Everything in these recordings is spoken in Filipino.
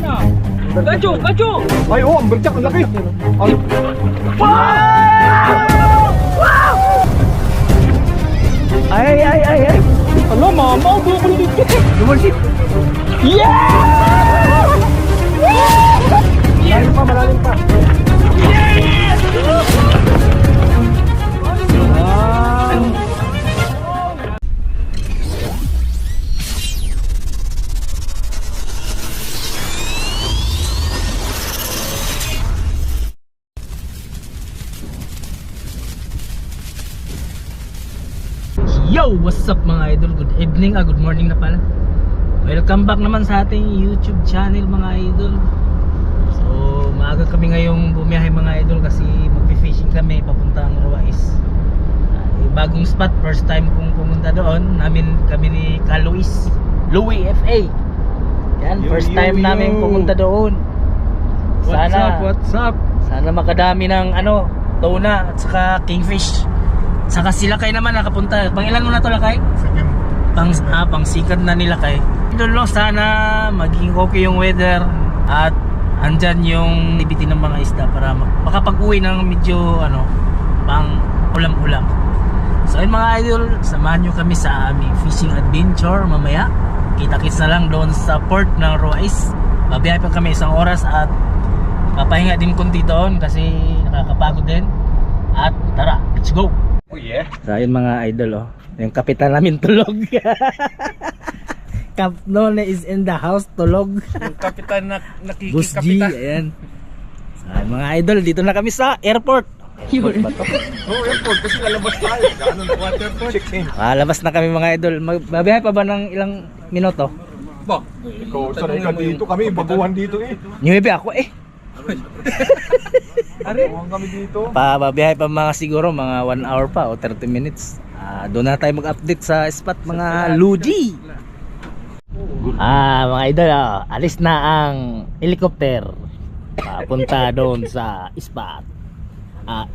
na. Gacho, gacho. Ay, oh, ang berjak, ang laki. Ay, Ay. Alo, mama, bumalik dito. Lumalit. Yeah! malalim pa. Yo! What's up mga idol? Good evening, good morning na pala. Welcome back naman sa ating YouTube channel mga idol. So, maaga kami ngayong bumiyahe mga idol kasi magfi-fishing kami papuntang Ruwais. Bagong spot, first time kong pumunta doon. Kami ni Louis FA. Yan, first time namin pumunta doon. What's up? Sana makadami ng tuna at saka kingfish. Saka sila kay naman nakapunta. Pang ilan mo na to Lakay? Pang sikat na nila kay. Idol, sana maging okay yung weather at andyan yung activity ng mga isda para makapag-uwi ng medyo pang ulam-ulam. So ayun mga idol, samahan nyo kami sa aming fishing adventure mamaya. Kita-kits na lang doon sa port ng Ruwais. Babiyahe pa kami isang oras at papahinga din kunti doon kasi nakakapagod din. At tara, let's go! Oh yeah. So ayun mga idol, yung kapitan namin tulog. Kap None is in the house, tulog. Yung kapitan na Bus G, ayan. So ayun, mga idol, dito na kami sa airport. Oh, airport kasi lalabas tayo. Ganun water po. Check-in. Labas na kami mga idol. Babiyahe pa ba ng ilang minuto? Ba, ikaw sanay ka dito. Kami baguhan dito eh. Newbie ako Baguhan kami dito. Babiyahe pa siguro mga 1 hour pa o 30 minutes. Doon na tayo mag-update sa spot mga Luigi. Mga idol, alis na ang helicopter papunta doon sa spot.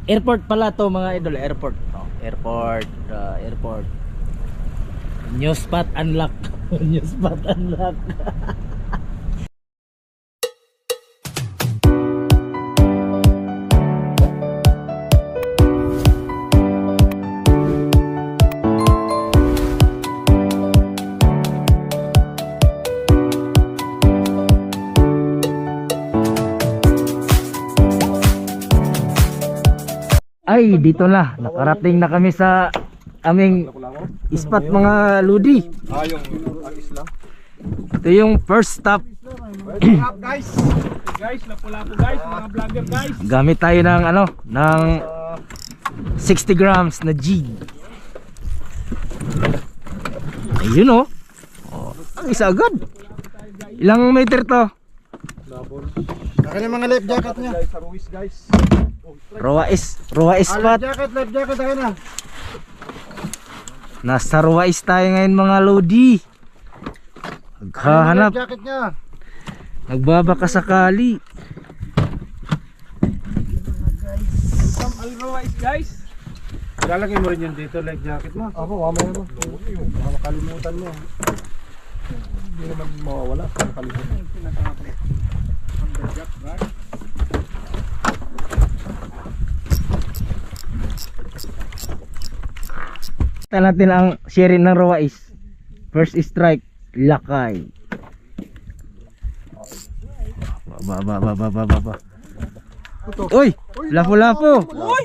Airport pala to mga idol, airport. Airport. New spot unlock. New spot unlock. Ay, dito na. Nakarating na kami sa aming spot mga Ludi. Yung isla. Ito yung first stop. What's up guys? Guys, lapu-lapu guys, mga vlogger guys. Gamit tayo ng ng 60 grams na jig. Ayun ang isa agad. Ilang meter to? Akin yung mga life jacket niya. Guys, sa Ruwais guys. Ruwais spot. Life jacket akin na. Nasa Ruwais tayo ngayon mga Lodi. Naghahanap. Life jacket niya. Nagbabaka sakali. Come al Ruwais guys. Lalagay mo rin yan dito, life jacket mo. Ako, mamaya mo. Baka makalimutan mo. Hindi naman mawawala. Makalimutan. Kita natin ang sharing ng Ruwais. First strike, Lakay. Baba. Uy! Lapu-lapu! Uy!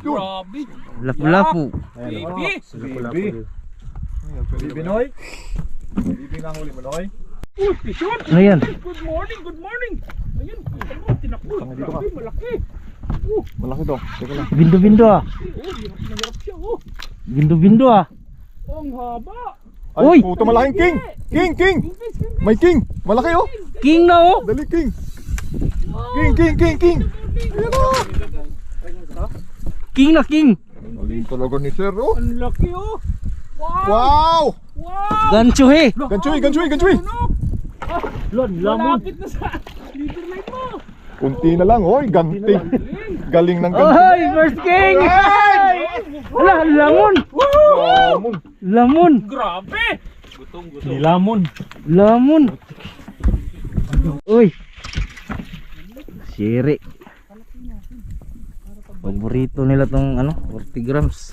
Grabe. Lapu-lapu. Baby. Bibi Noy. Bibi nga ang uli mo Noy. Uy, pishon. Ano yan? Good morning. Ayun, kita mo, tinakbo. Dito ka. Grabe, malaki. Malaki to. Teka lang. Bindo-bindo Hirap siya. Bindo-bindo Ang haba. Ay, Uy! puto malaking king! King! May king! Malaki oh! King na Dali king! King! Ayan oh! King na king! Galing talaga ni sir oh! Ang laki Wow! Gancho he! Ganchoy! Malapit na sa leader line mo. Kunti na lang oy! Ganti! Galing ng ganti! Oy! First king! Wala! Lamon! Grabe. Lamon! Uy! Siri. Paborito nila tong ano, 40 grams.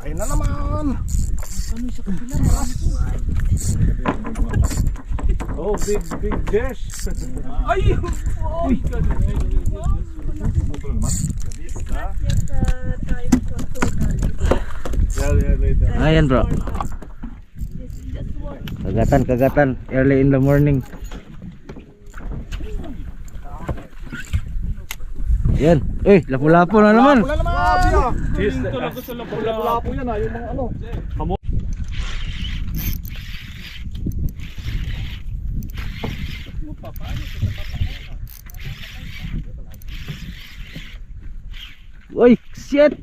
Ayun na naman. Oh, big dish. Ay! Uy! Ayan bro. Kagatan early in the morning. Yan. Eh, lapu-lapu na naman. Wala naman. Tingin talaga sa lapu-lapu. Lapu yan ah, yung mga ano. Uy, shit.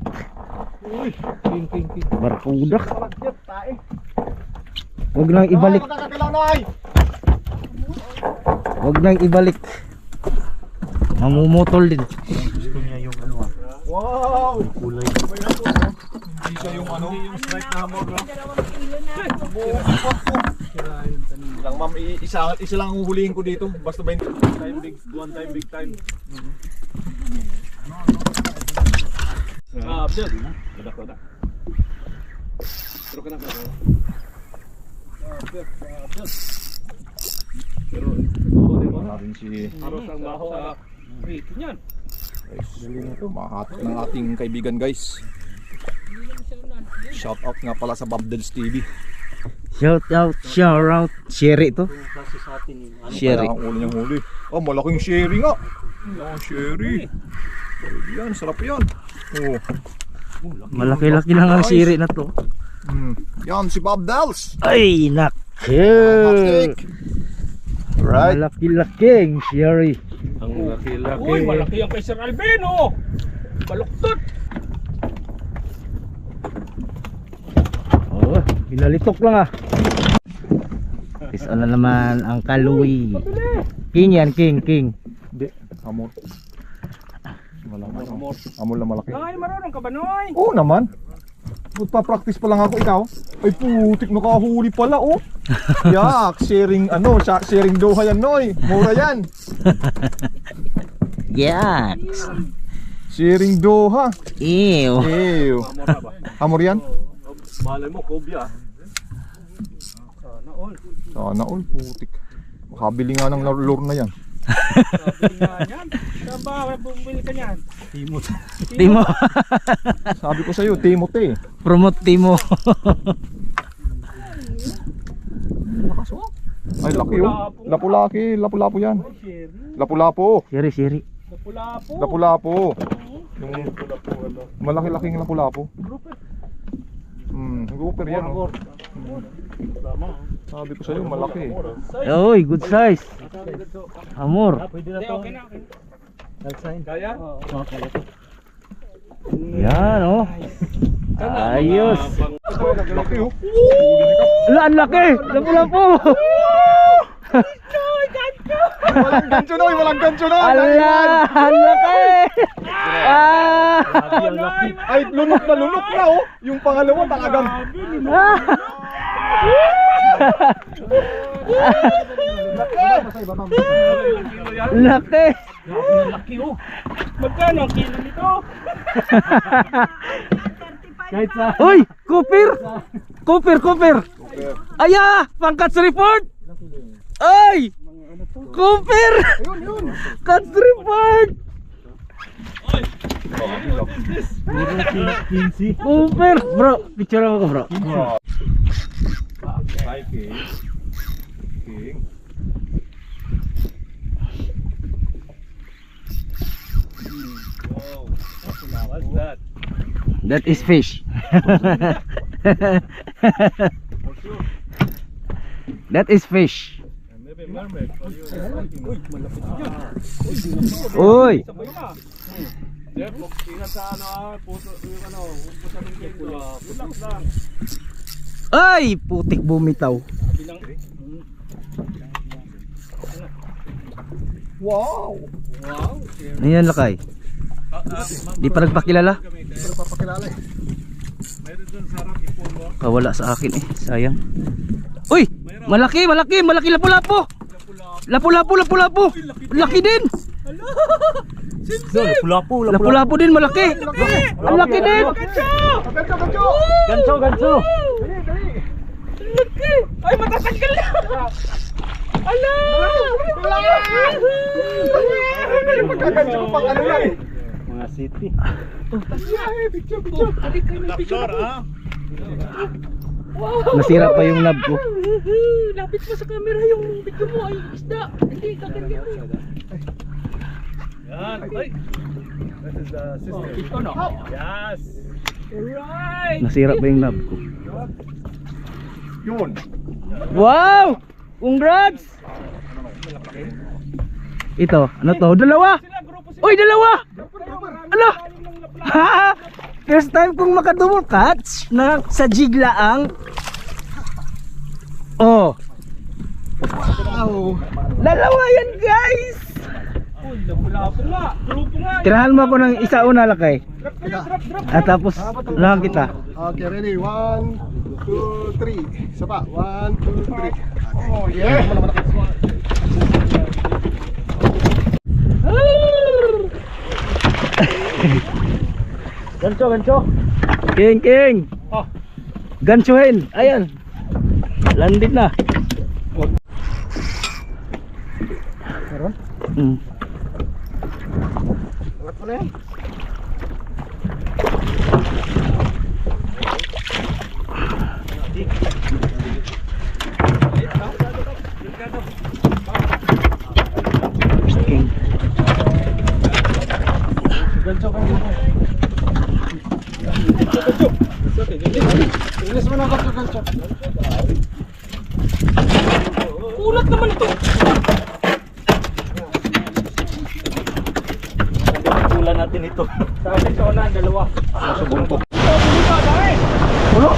King. Barkuda. Malagyan, tae. Huwag nang ibalik. Magkakakalaw na ay. Huwag nang ibalik. Mamumutol din. Wow! Kulay. Hindi siya yung ano? Hindi yung strike na hammer, no? Lang ma'am, isa lang ang huhulihin ko dito. Basta ba one time big time. Abdel. Pero ka na ka. Pero ito natin si Aros ang baho sa rito niyan. Dali na ito, mahatak ng ating kaibigan guys. Shout out nga pala sa Babdels TV. Shout out. Sherry to. Sherry. Kaya ang ulo niyang huli. Oh, malaking sherry nga. Oh, sherry. Pwede yan, sarap yan. Oh. Malaki-laki lang ang sherry na to. Yan, si Babdels. Ay, nak. Fantastic. Right. Malaki-laki ang sherry. Ang laki-laki. Uy, malaki ang kay Sir Albino. Baluktot. Oh, pinalitok lang ah. Is ano naman ang kaluwi. King yan, king. Hindi, amor. Amor na malaki. Ay, marunong ka ba, Noy? Oo naman. Magpa-practice pa lang ako, ikaw. Ay putik, nakahuli pala oh. Yak, sharing doha yan, Noy. Mura yan. Yan. Sharing doha. Ew. Ew. Amor yan? Malay mo, kobya. Sana all, putik. Makabili nga ng lure na yan. Sabi nga yan. Saan ba? Bumili ka niyan? Timo. Sabi ko sa'yo, Timote. Promote Timo. Ay, laki oh. Lapu-lapu yan. Lapu-lapu. Sherry. Lapu-lapu. Lapu-lapu. Yung malaki-laking lapu-lapu. Grouper yan oh. Sabi ko sa'yo, malaki. Oy, good size. Amor. Okay na. Kaya? Yan oh. Ayos. Laki oh. Ala, ang laki. Lapu-lapu. Walang gancho Noy, walang gancho Noy. Ala, ang laki. Ah. Ay, lunok na oh. Yung pangalawa talagang. Laki. Laki oh. Magkano ang kilo nito? Kahit sa... Uy! Cooper! Aya! Pang-cuts report! Ay! Cooper! Cuts report! Cooper! Bro, picture ako bro. Hi, King. What's that? That is fish. That is fish. Maybe mermaid. Uy, malapit yan. Uy! Sabay ka. Jeff, ingat sa puso, yung puso ng kilo. Relax lang. Ay! Putik bumitaw. Sabi lang. Wow! Ayan lakay. Di pa nagpakilala? Pero papakilala eh. Meron dun sa harap, ipon mo. Kawala sa akin eh, sayang. Uy! Malaki, malaki, malaki lapu-lapu! Lapu-lapu, lapu-lapu! Laki din! Lapu-lapu din, malaki! Ang laki din! Ganso, ganso! Laki! Ay, matatanggal na! Ala! Ganso pang ano yan eh. Mga city. Lapsor, ha? Nasira pa yung lab ko. Lapit mo sa camera yung video mo ay isda. Hindi kaganyan mo. Yan. Ay. This is the system. Ito no. Yes. Alright. Nasira pa yung lab ko. Yun. Wow! Congrats! Ito, ano to? Dalawa! Uy, dalawa! Ala! Ha! First time kong makadumol catch na sa jig laang. Oh. Dalawa yan, guys! Tirahan mo ako ng isa una lakay. At tapos lang kita. Okay, ready? 1, 2, 3. Isa pa. 1, 2, 3. Oh, yeah! Gancho, gancho. King, king. Ganchohin. Ayan. Landit na. Meron? Angat mo na yan. King. Ganso ka yun. Ilis mo na ganso, ganso. Ulat naman ito. Kulan natin ito. Sa akin sa unahan, dalawa. Sa buntok. Ulo.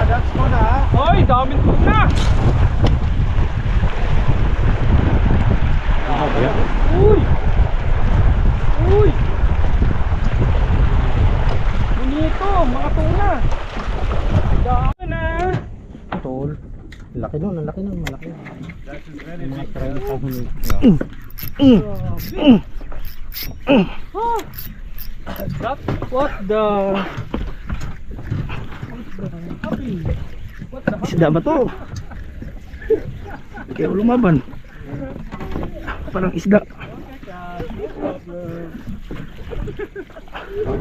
That's muna ha. Hoy, daming tuna. Uy. Uy. Bonito, mga tuna. Dami na. Tol. Laki nun, ang laki nun, malaki. Mga try na sa huli. What the? Isda ba to? Kaya lumaban. Parang isda.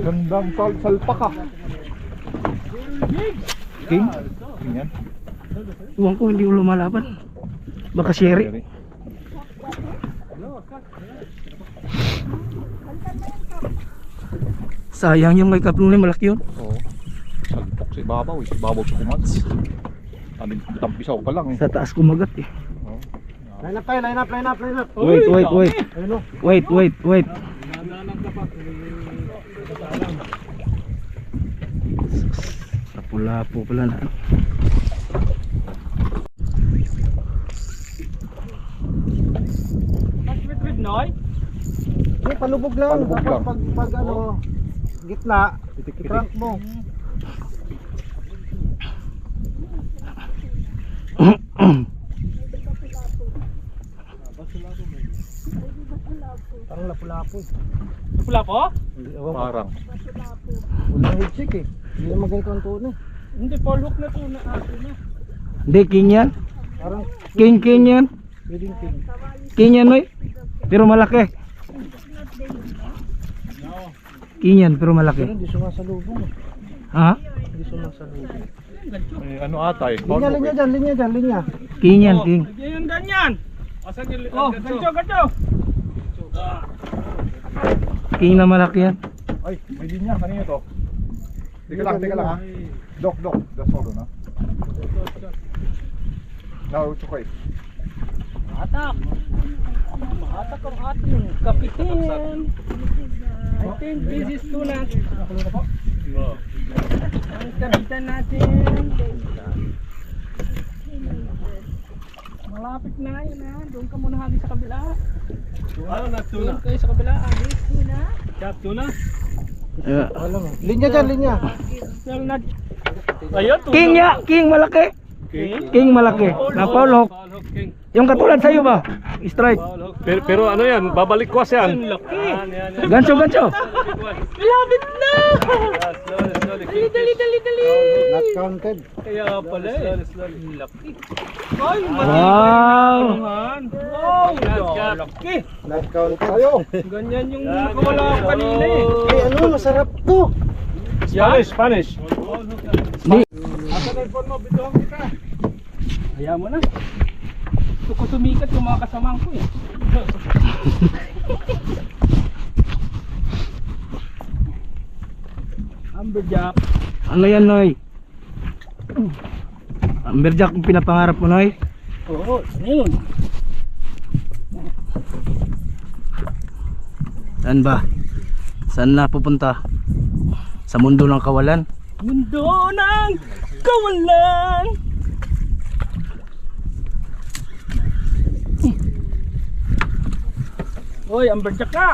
Gandang salpaka. King? Yan. Iwan ko hindi lumalaban. Baka sherry. Sayang yung may kaplong malaki yun. Oo. Salpok sa ibabaw eh. Ibabaw sa kumats. Tampisaw pa lang eh. Sa taas kumagat eh. Line up tayo, line up, line up, line up. Wait, wait, wait. Ayun o. Wait, wait, wait. Lapu-lapu pala na. With Noy? Hindi, palubog lang. Palubog lang. Pag ano, gitna, i-crank mo. Parang lapu-lapu eh. Napula po? Parang. Wala yung chick eh. Hindi naman ganito ang tuon eh. Hindi, full hook na tuna. Aso na. Hindi, king yan. Parang King, king yan. pwedeng king. King yan, Noy. Pero malaki. King yan, pero Pero malaki. hindi sumasalubong eh. Ha? Hindi sumasalubong. Eh, ano ata eh. Linya, linya dyan, linya dyan, linya. King yan, king. Yan, ganyan. Asan yung Oh, gancho, gancho. King na malaki yan. Ay, may linya. Kanina to. Teka lang ha. Dok, that's all na. Now, it's okay. Atak. Atak ang ating kapitin. I think this is tuna. Ang kapitan natin. Malapit na yun ha. Doon ka muna hagi sa kabila. Ano na tuna? Doon kayo sa kabila hagi. Tuna? Chat tuna? Linya dyan, linya. Ayun, King ya, king malaki. King malaki. Na foul hook. Yung katulad sa'yo ba? Strike. Pero ano yan, babalik ko yan. Gancho, gancho. Malapit na! Dali, dali, dali, dali! Not counted. Kaya pala eh. Laki. Ay, Wow. wow! Laki! Not counted. Ayo. Ganyan yung nakawala ko kanina eh. Eh, ano, masarap to. Spanish. Di. Hayaan mo na. Gusto ko sumikat yung mga kasamang ko eh. Amberjack. Ano yan, Noy? Amberjack yung pinapangarap mo, Noy? Oo, ayun. Saan ba? Saan na pupunta? Sa mundo ng kawalan? Mundo ng kawalan. Hoy, amberjack ka!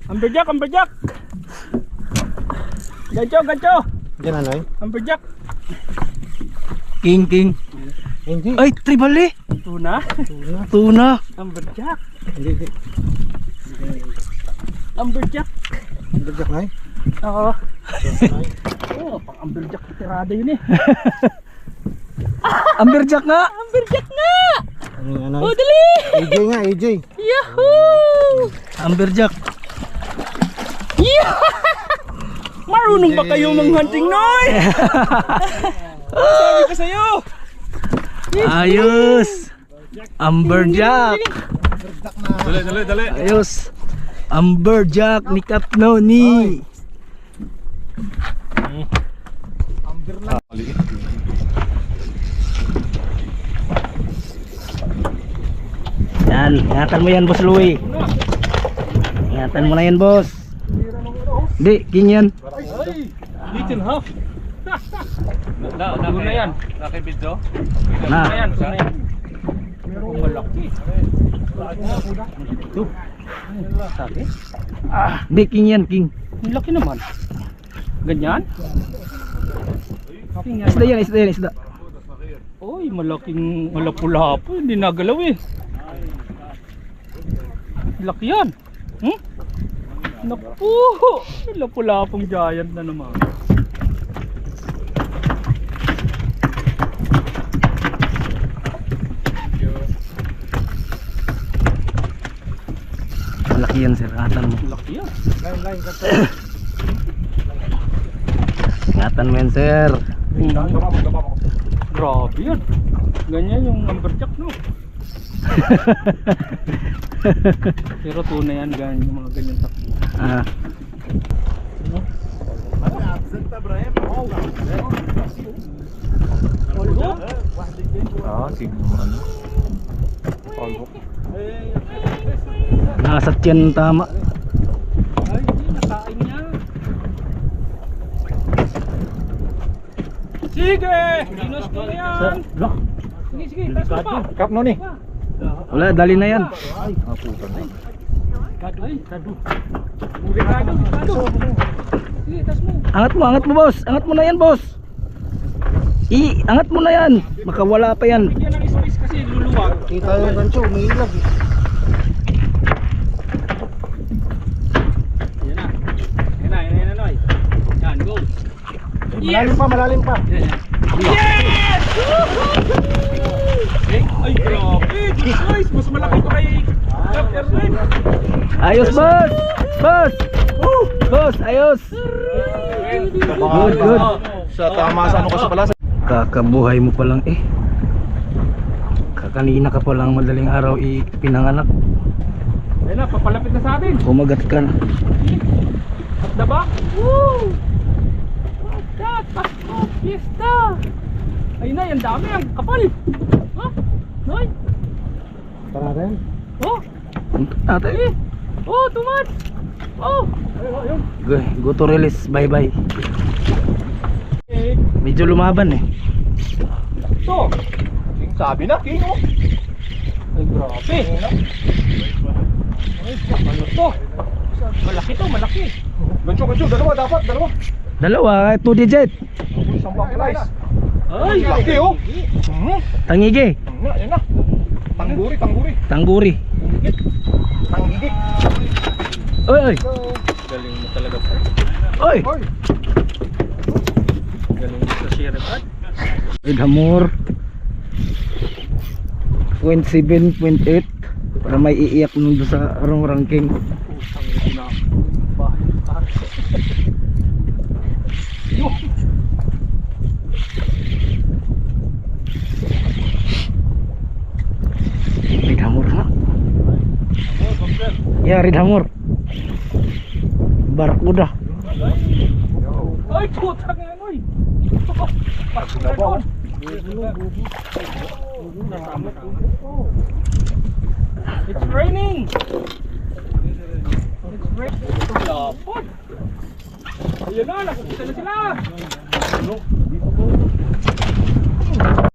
Amberjack, amberjack! Gancho, gancho! Diyan, ano eh? Amberjack! King, king. Hindi. Ay, tribali! Tuna? Tuna. Amberjack! Hindi. Amberjack! Berjak na eh. Oo. Oo, pang amberjack tirada yun eh. Amberjack nga! Amberjack nga! Ano Oh, eh? dali! AJ nga, AJ. Yahoo! Amberjack. Yeah! Marunong ba kayo mang-hunting, Noy? Sabi ko sa'yo! Ayos! Amberjack! Dali. Ayos! Amberjack ni Kap Noni! Yan, ingatan mo yan, Boss Louie. Ingatan mo na yan, boss. Hindi, king yan. Little half. Tuna yan. Nakibidyo? Tuna Na, yan, tuna yan. Merong malaki. Ito. Sabi? hindi, king yan, king. Ang laki naman. Ganyan? Isda yan, isda yan, isda. Oy, malaking malapulapo. Hindi nagalaw eh. Laki yan. Hmm? Naku! Lapulapong giant na naman. Malaki yan, sir. Ingatan mo. Laki yan. Ingatan mo yan, sir. Grabe yan. Ganyan yung amberjack, no? Pero tuna yan, ganyan yung mga ganyan takbo. Ah, nasa tiyan tama. Ay, hindi, nakain niya. Sige! Dinos ko na yan! Sige, sige, taas mo pa! Kap Noni. Wala, dali na yan. Kado, ay, kado. Kado, kado. Sige, taas mo. Angat mo, boss. Angat mo na yan, boss. Angat mo na yan. Makawala pa yan. Bigyan ng space kasi luluwag. Kita yung gancho, umiilag eh. Yan na. Yan na, Noy. Yan, go. Malalim pa. Yes! Ay, grabe. Guys, mas malaki pa kay Cap Erwin. Ayos, boss. Boss. Boss, ayos. Good, good. Sa tama sa ano kasi pala. Kakabuhay mo pa lang eh. Kakanina ka pa lang madaling araw pinanganak. Ayun na, papalapit na sa atin. Kumagat ka na. At the back. Woo! What's that? Pasko, fiesta. Ayun na, yan dami. Ang kapal. Ha? Noy? Tara rin. Oh, Punta natin. eh. Oh, too much. Oh. Go to release. Bye bye. Eh, Medyo lumaban eh. ito. Sabi na, King. Oh. Ay, grabe. Ay, ano to? Malaki to, malaki. Gancho, dalawa dapat, dalawa. Dalawa, 2 digit. Isang bangkay. Ay, Laki oh. Tangigi. Yan na. Tangguri. Tangguri. Tanggigik. Oy, oy. Galing mo talaga po. Oy. Hoy. Galing mo sa sheriff at. Red Hamor 0.7, 0.8 para may iiyak nung doon sa rong ranking. Red Hamor na. Ya, Red Hamor. Barakuda. ay, putang ina mo. Sinabaw. It's raining. It's raining. Lapot. Ayun na, nakikita na sila.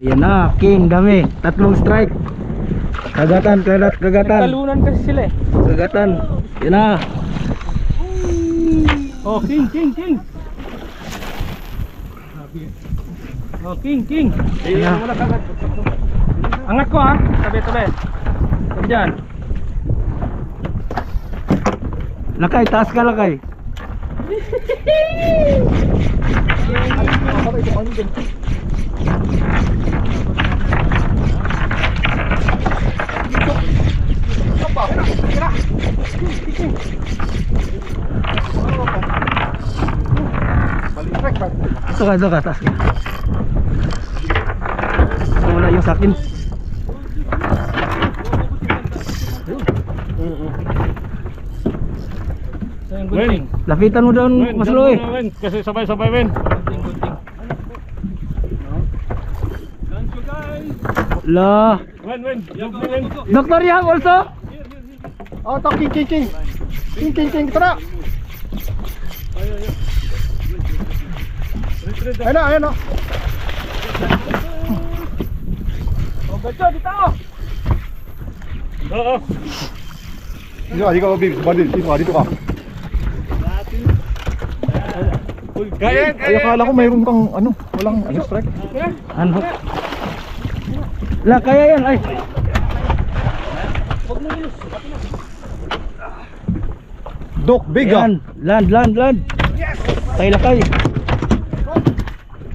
Yan na, King, dami. 3 strike. Kagatan. Talunan kasi sila eh. Kagatan. Yan na. Oh, king. Oh, king. Yan na. Angat ko ha. Tabi. Tabi dyan. Lakay, taas ka lakay. Ito ka, taas ka. Wala yung sakin. Wen, Lapitan mo doon, Mas Loy. Wen, kasi sabay-sabay Wen. La. Wen, Wen. Dr. Yang also? Oh, to king. King, tara. Ayan na. Oh, gacho, dito. Oo. Ikaw, Badil, dito ka. Kaya. Ay, akala ko mayroon kang walang strike. Ano? La, kaya yan, ay. Dok, big ah. Yan, land. Yes! Lakay.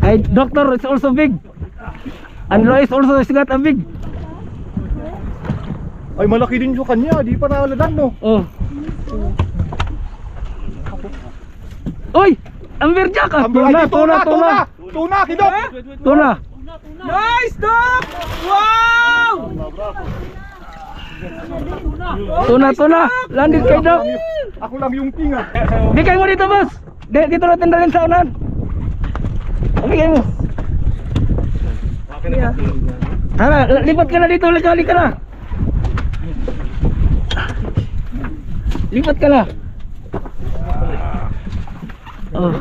Ay, doctor, it's also big. And Roy is also got a big. Ay, malaki din yung kanya, di pa naaladan mo. Oh. Oy! Amberjack ah! Tuna, kidot! Tuna! Nice, Doc! Wow! Tuna! Landit kay Doc! Ako lang yung king ah. Di kayo mo dito, boss! Dito natin dalhin sa unan. Bigay mo. Tara, lipat ka na dito, likali ka na. Lipat ka na. Oh.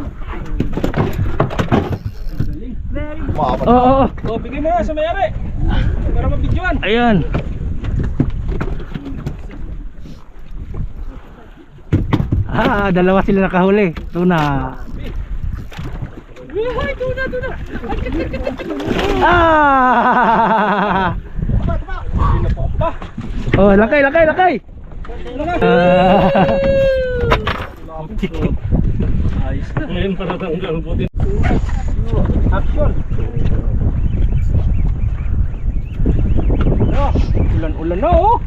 Oo. Oh, bigay mo nga sa mayari. Para mabidyoan. Ayan. Dalawa sila nakahuli. Tuna. Ay, tuna. Oh, lakay. Ayos na. Ngayon para tanggal butin. Action. Ulan na oh.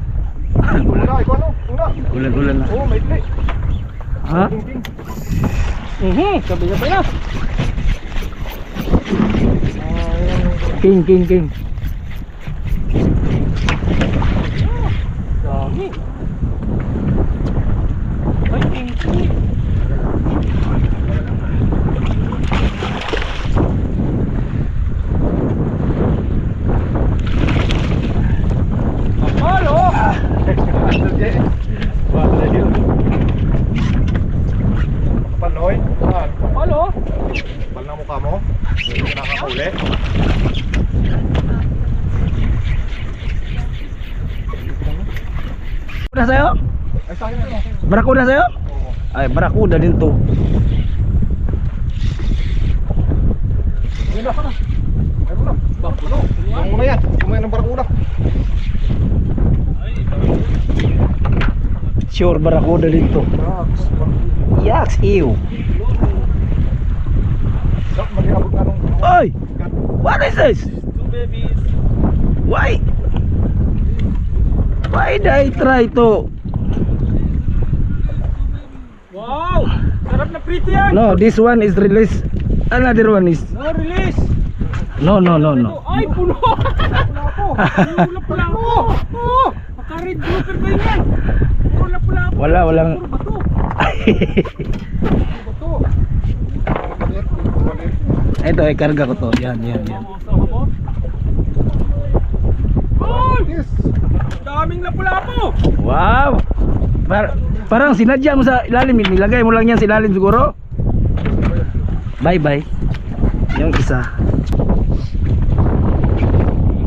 Tuna, ikaw Ulan na. Oh, may play. Ha? Sabay na. King. Dami. Ay, king. Halo. Panoy. Halo. Pal na mukha mo. Hindi ka nakakahuli. Udah sa'yo? Ay, sa akin na. Barakuda sa'yo? Ay, barakuda din to. Ayun na, sana. Meron na. Bakulo. Yung muna yan. Kumain ng barakuda. Sure, barakuda din to. Yaks, ew. Dak, mag-iabot nga nung... Oy! What is this? Two babies. Why? Why did I try to? Wow! Sarap na prito yan! No, this one is release. Another one is No, release! no. Ay, puno! Puro pula ako! Oh! Maka-red grouper ko yan! Puro pula ako! Walang. Puro bato! Bato! Ito ay karga ko to. Yan. Oh! Daming lapu-lapu! Wow! Parang sinadya mo sa ilalim, nilagay mo lang yan sa ilalim siguro. Bye. Yung isa.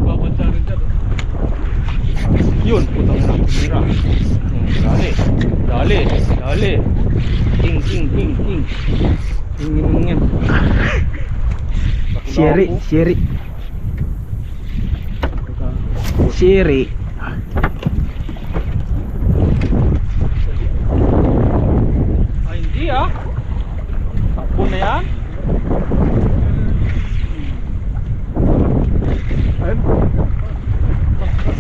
Babansa rin dyan. Yun, putang ina. Mira. Dali. King. King. Siri. Ay, hindi ah! Takbo na yan! Ayun.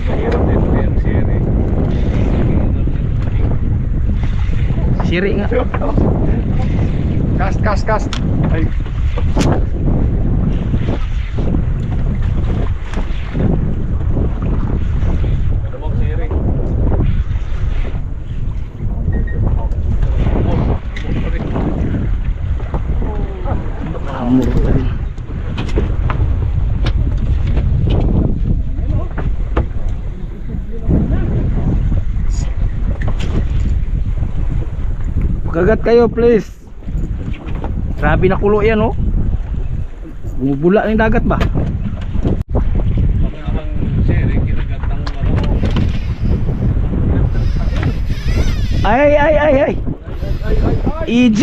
Mahirap dito yan, Siri. Siri nga. Cast. Ay. Dalawang siri. Amor pa rin. Kagat kayo please. Grabe na kulo yan oh. Bumubula ng dagat ba? Ang siri, kinagat ng Ay. EG.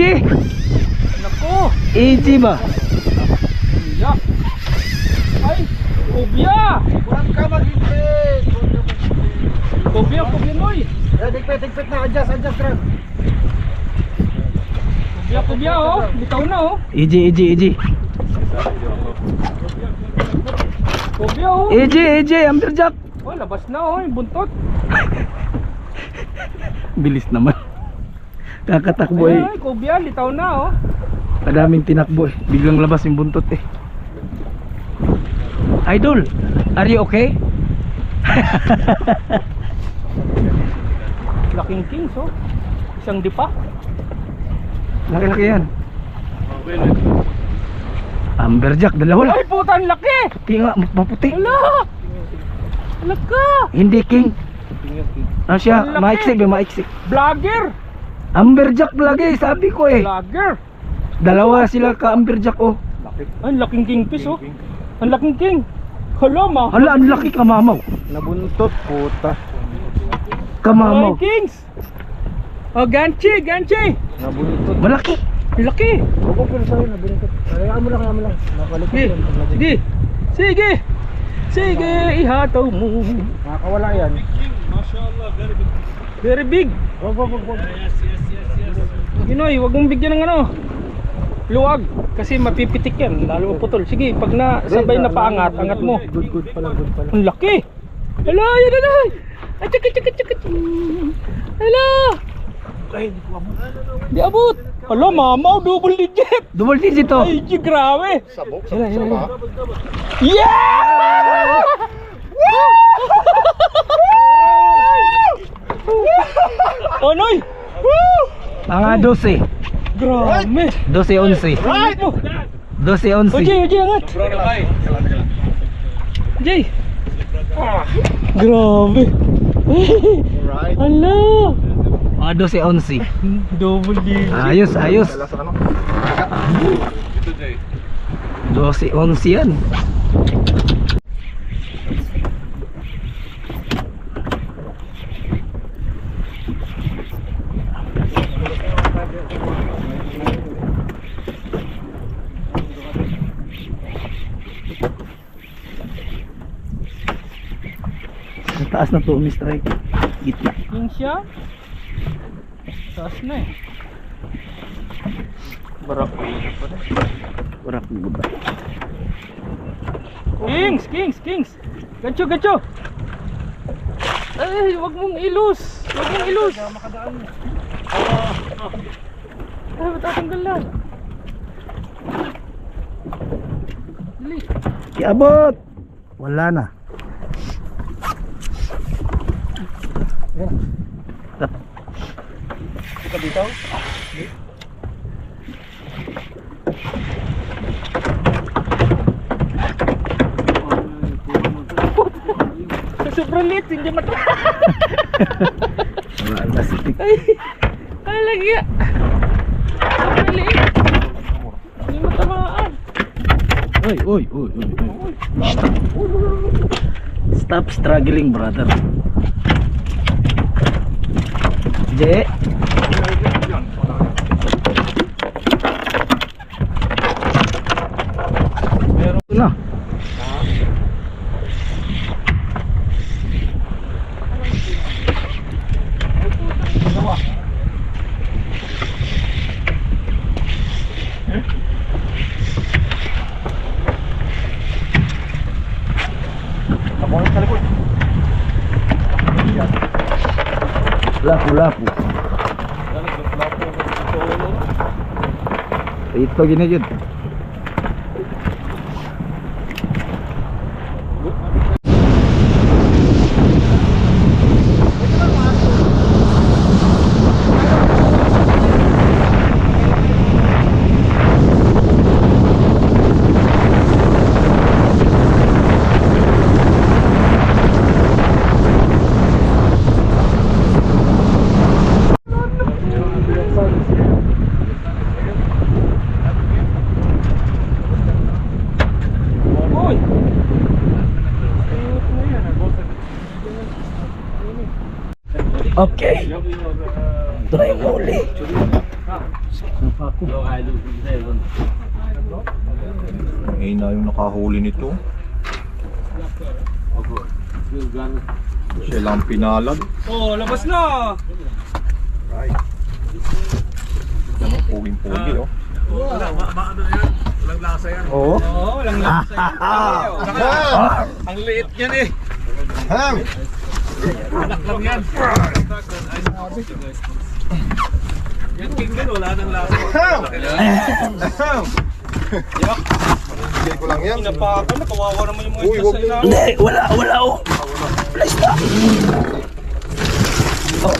Nako! EG ba? Iya! Ay! Kubya! Huwag ka mag-ibig. Kubya noy! Tigpit na. Adjust, Ram. Kubya oh! Bitaw na oh! EG. Kubya oh! EG, amberjack. Oh, labas na oh! Yung buntot! Bilis naman. Kakatakbo eh. Ay, kubya! Litaw na oh! Kadaming tinakbo eh. Biglang labas yung buntot eh. Idol, are you okay? Laking kings oh! Isang dipa! Laki-laki yan. Amberjack, dalawa lang. Ay, puta! Ang laki! Puti nga, maputi. Wala! Laka! Hindi king. Ano siya? Ang laki. Maiksik. Vlogger! Amberjack lagi, sabi ko eh. Vlogger! Dalawa sila ka amberjack oh. Ang laking kingfish oh! Ang laking king! Hala ma! Hala, ang laki kamamaw. Nabuntot, puta. Kamamaw. Ay, kings! Oh, ganchi! Nabuntot. Malaki. Laki! Huwag ko sa'yo, nabuntot. Hayaan mo lang. Nabalik ko Sige! yun. Sige! Ihataw mo! Nakakawala yan. Very big! Wag. Ginoy, wag mong bigyan ng ano luwag kasi mapipitik yan, lalo putol. Sige, pag nasabay na paangat, angat mo. Good pala. Ang laki! Hala, yan na! Ay, tsak! Hala! Ay, hindi ko amon. Di abot! Hala, mamaw, double digit! Double digit to. Ay, grabe! Sabok. Sila. Yeah! Onoy! Mga 12. Grabe! 12-11. Right! 12-11. Jay, angat! Jay! Grabe! Right. Hala! Mga 12-11. Double digit! Ayos. Dala sa ano? Ito, Jay. 12-11 yan. taas na to, strike. Gitna. King siya. Taas na eh. Warak buda. Kings. Gacho. Ay, wag mong ilus. Ay, matatanggal lang. Dali. Kiabot! Wala na. Ika dito? Sobrang lit, hindi mata. Wala na sitik. Ay, lagi. Sobrang lit. Hindi matamaan. Oy. Stop struggling, brother. Je. Meron na. Lapu. Ito gini jud. Okay. Ito na yung huli. Ngayon na yung nakahuli nito. Siya lang pinalag. Oh, labas na. Ano, puging-pugi oh. Oo. Oo, walang lasa yan. Ang liit yan eh. Anak lang yan. Yan king din, wala nang lasa. Bigay ko lang yan. Inapakan na, kawawa naman yung mga Uy, isda wag sa mo. ilalim. Hindi, wala oh. Please stop. Oh.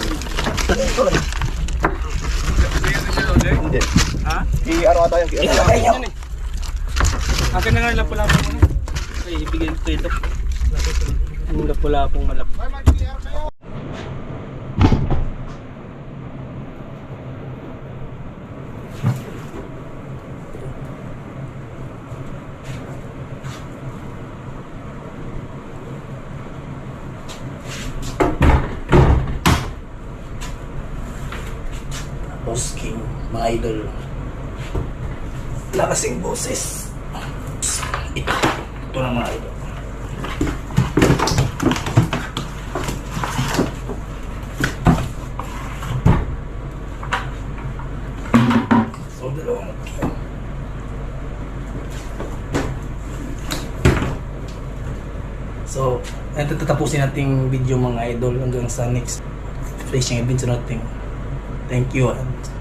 Hindi. Ha? I-ano ata yung Ilagay nyo. Akin na nga yung lapu-lapu mo na. Okay, ibigay ko ito. Yung lapu-lapong malap. Boss King, mga idol. Wala kasing boses. Ito na mga idol. So, dalawang kilo. So, ito tatapusin nating video mga idol hanggang sa next fishing event natin. Thank you and